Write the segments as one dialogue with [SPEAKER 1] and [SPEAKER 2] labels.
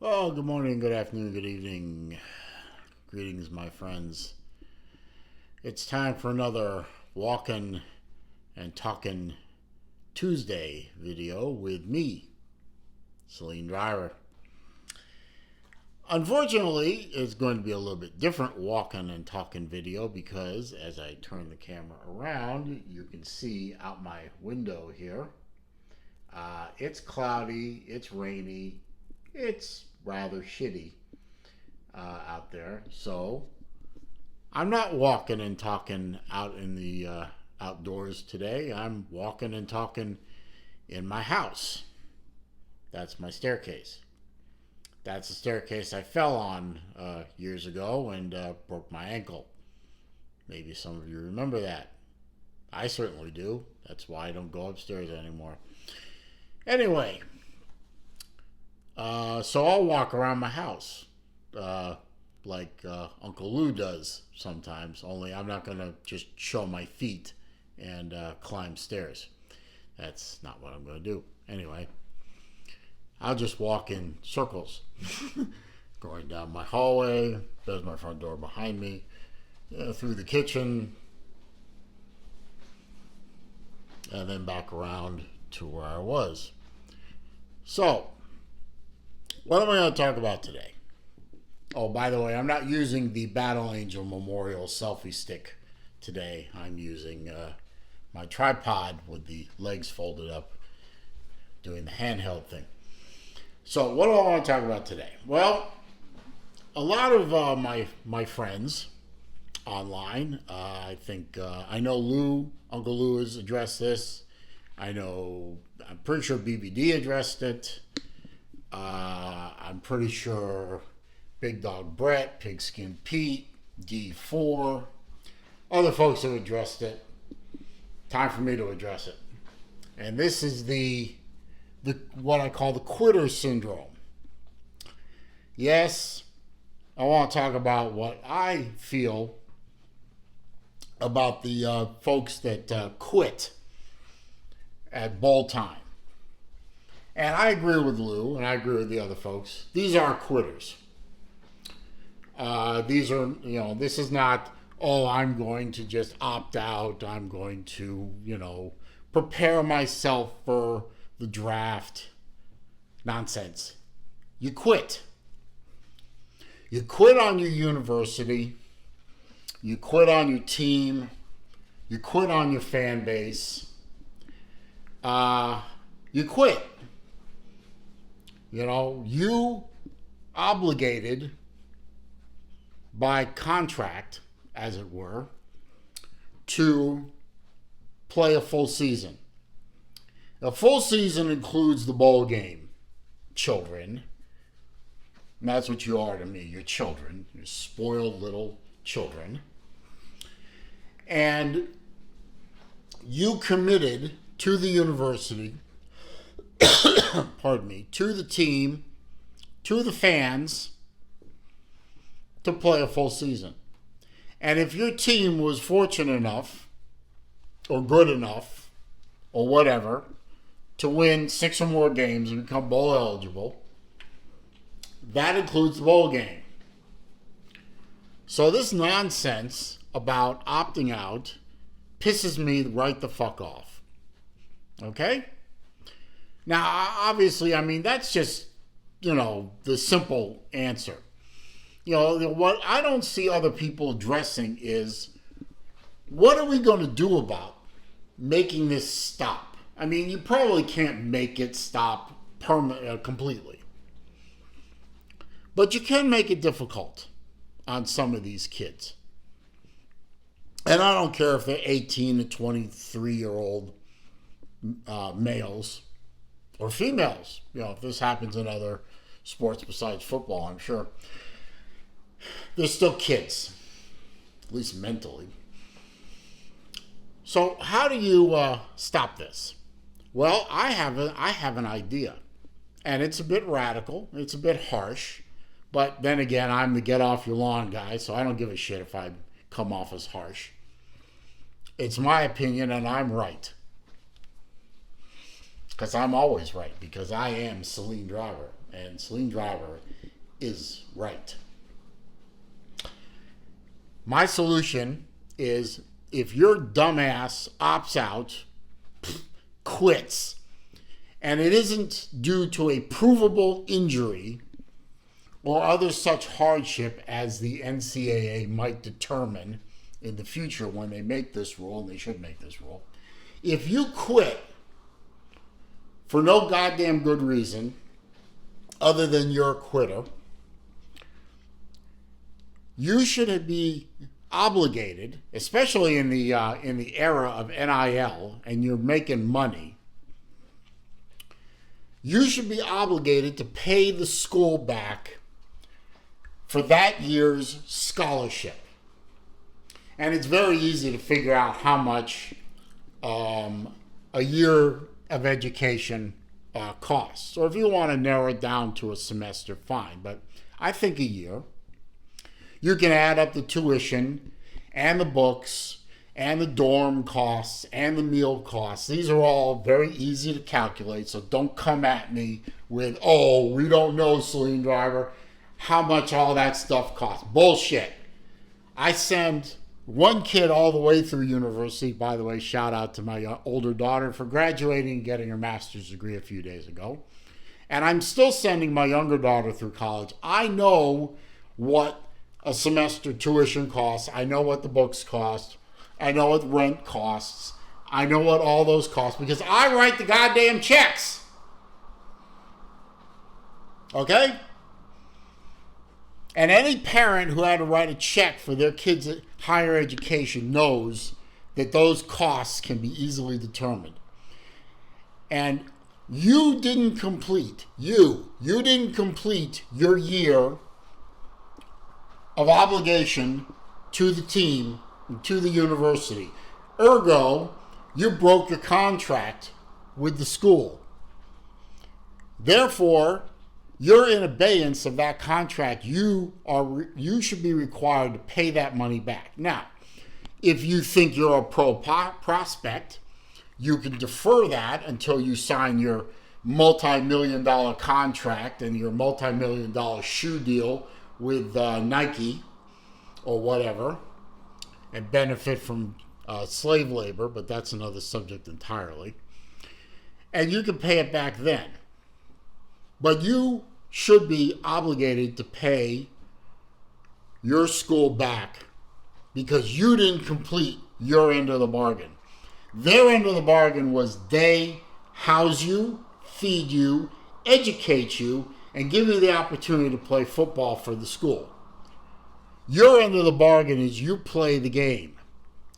[SPEAKER 1] Well, good morning, good afternoon, good evening. Greetings, my friends. It's time for another Walkin and Talkin Tuesday video with me, Celine Driver. Unfortunately, it's going to be a little bit different walking and talking video because as I turn the camera around, you can see out my window here. It's cloudy, it's rainy, it's rather shitty out there. So I'm not walking and talking out in the outdoors today. I'm walking and talking in my house. That's my staircase. That's the staircase I fell on years ago and broke my ankle. Maybe some of you remember that. I certainly do. That's why I don't go upstairs anymore. Anyway, so I'll walk around my house like Uncle Lou does sometimes, only I'm not going to just show my feet and climb stairs. That's not what I'm going to do. Anyway, I'll just walk in circles, going down my hallway, there's my front door behind me, through the kitchen, and then back around to where I was. So, what am I going to talk about today? Oh, by the way, I'm not using the Battle Angel Memorial selfie stick today. I'm using my tripod with the legs folded up, doing the handheld thing. So, what do I want to talk about today? Well, a lot of my friends online, I think, I know Uncle Lou has addressed this. I'm pretty sure BBD addressed it. I'm pretty sure Big Dog Brett, Pigskin Pete, D4, other folks have addressed it. Time for me to address it. And this is the what I call the quitter syndrome. Yes, I want to talk about what I feel about the folks that quit at ball time. And I agree with Lou, and I agree with the other folks. These are quitters. These are, this is not, I'm going to just opt out. I'm going to, prepare myself for the draft. Nonsense. You quit. You quit on your university. You quit on your team. You quit on your fan base. You quit. You obligated by contract, as it were, to play a full season. A full season includes the bowl game, children. And that's what you are to me. You're children. You're spoiled little children. And you committed to the university, pardon me, to the team, to the fans, to play a full season. And if your team was fortunate enough, or good enough, or whatever, to win 6 or more games and become bowl eligible, that includes the bowl game. So this nonsense about opting out pisses me right the fuck off. Okay? Now, obviously, that's just, the simple answer. What I don't see other people addressing is, what are we going to do about making this stop? You probably can't make it stop completely. But you can make it difficult on some of these kids. And I don't care if they're 18 to 23-year-old males or females. If this happens in other sports besides football, I'm sure. They're still kids, at least mentally. So how do you stop this? Well, I have an idea. And it's a bit radical. It's a bit harsh. But then again, I'm the get off your lawn guy, so I don't give a shit if I come off as harsh. It's my opinion, and I'm right. Because I'm always right, because I am Celine Driver. And Celine Driver is right. My solution is, if your dumbass opts out, quits, and it isn't due to a provable injury or other such hardship as the NCAA might determine in the future when they make this rule, and they should make this rule. If you quit for no goddamn good reason other than you're a quitter, you should be obligated, especially in the era of NIL and you're making money, you should be obligated to pay the school back for that year's scholarship. And it's very easy to figure out how much a year of education costs. Or if you want to narrow it down to a semester, fine. But I think a year. You can add up the tuition and the books and the dorm costs and the meal costs. These are all very easy to calculate, so don't come at me with, oh, we don't know, Celine Driver, how much all that stuff costs. Bullshit. I send one kid all the way through university. By the way, shout out to my older daughter for graduating and getting her master's degree a few days ago. And I'm still sending my younger daughter through college. I know what a semester tuition costs. I know what the books cost. I know what rent costs. I know what all those cost because I write the goddamn checks. Okay? And any parent who had to write a check for their kids' higher education knows that those costs can be easily determined. And you didn't complete your year of obligation to the team, to the university. Ergo, you broke your contract with the school. Therefore, you're in abeyance of that contract. You should be required to pay that money back. Now, if you think you're a pro prospect, you can defer that until you sign your multi-million-dollar contract and your multi-million-dollar shoe deal with Nike or whatever, and benefit from slave labor, but that's another subject entirely. And you can pay it back then. But you should be obligated to pay your school back because you didn't complete your end of the bargain. Their end of the bargain was they house you, feed you, educate you, and give you the opportunity to play football for the school. Your end of the bargain is you play the game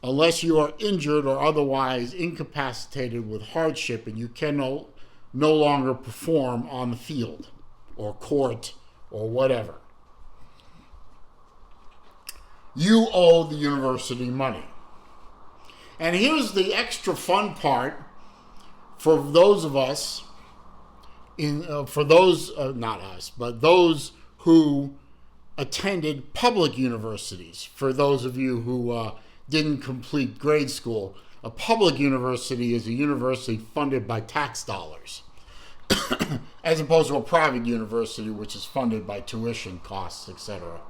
[SPEAKER 1] unless you are injured or otherwise incapacitated with hardship and you can no longer perform on the field or court or whatever. You owe the university money. And here's the extra fun part for those of us, not us, but those who attended public universities. For those of you who didn't complete grade school, a public university is a university funded by tax dollars, as opposed to a private university, which is funded by tuition costs, etc.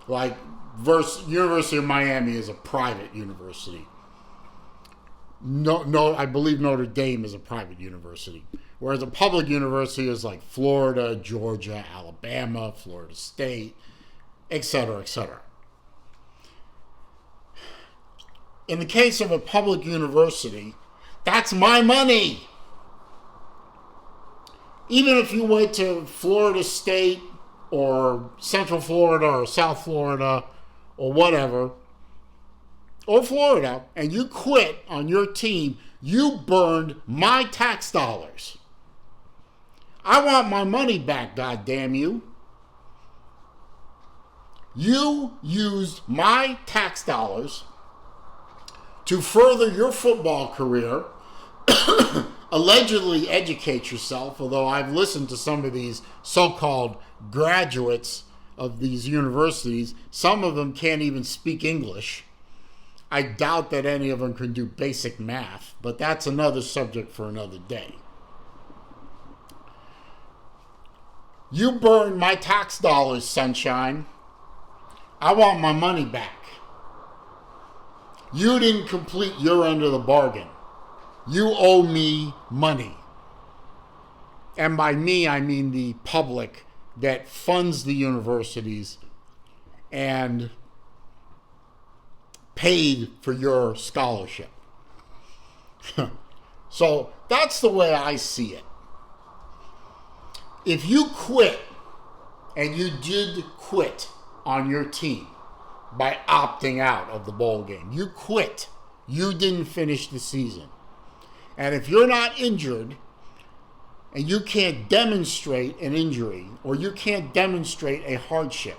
[SPEAKER 1] Like, University of Miami is a private university. No, I believe Notre Dame is a private university. Whereas a public university is like Florida, Georgia, Alabama, Florida State, etc., etc. In the case of a public university, that's my money. Even if you went to Florida State or Central Florida or South Florida or whatever, or Florida, and you quit on your team, you burned my tax dollars. I want my money back, goddamn you. You used my tax dollars to further your football career, allegedly educate yourself, although I've listened to some of these so-called graduates of these universities. Some of them can't even speak English. I doubt that any of them can do basic math, but that's another subject for another day. You burned my tax dollars, sunshine. I want my money back. You didn't complete your end of the bargain. You owe me money. And by me, I mean the public that funds the universities and paid for your scholarship. So that's the way I see it. If you quit, and you did quit on your team by opting out of the bowl game, you quit. You didn't finish the season. And if you're not injured, and you can't demonstrate an injury, or you can't demonstrate a hardship,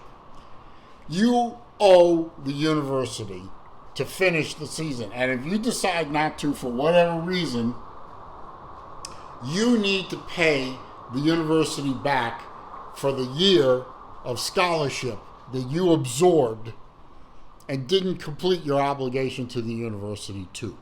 [SPEAKER 1] you owe the university to finish the season. And if you decide not to, for whatever reason, you need to pay the university back for the year of scholarship that you absorbed and didn't complete your obligation to the university to.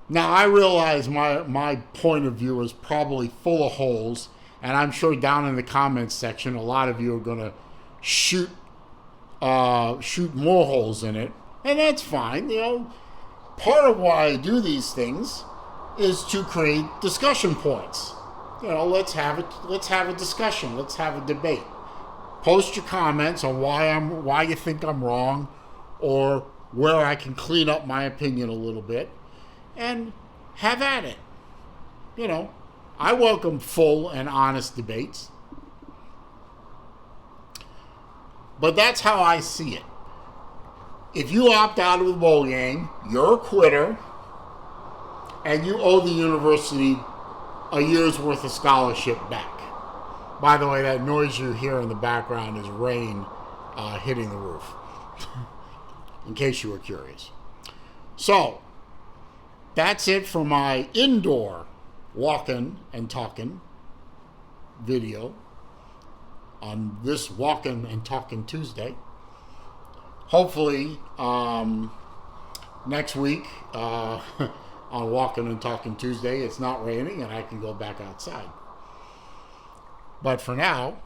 [SPEAKER 1] Now, I realize my point of view is probably full of holes, and I'm sure down in the comments section, a lot of you are going to shoot more holes in it, and that's fine. You know, part of why I do these things is to create discussion points. You know, let's have a discussion. Let's have a debate. Post your comments on why you think I'm wrong, or where I can clean up my opinion a little bit, and have at it. You know, I welcome full and honest debates. But that's how I see it. If you opt out of the bowl game, you're a quitter, and you owe the university a year's worth of scholarship back. By the way, that noise you hear in the background is rain hitting the roof, in case you were curious. So, that's it for my indoor walking and talking video on this Walkin and Talkin Tuesday. Hopefully, next week on Walkin and Talkin Tuesday, it's not raining and I can go back outside. But for now,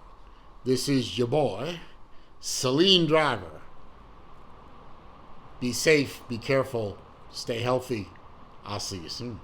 [SPEAKER 1] this is your boy, Celine Driver. Be safe, be careful, stay healthy. I'll see you soon.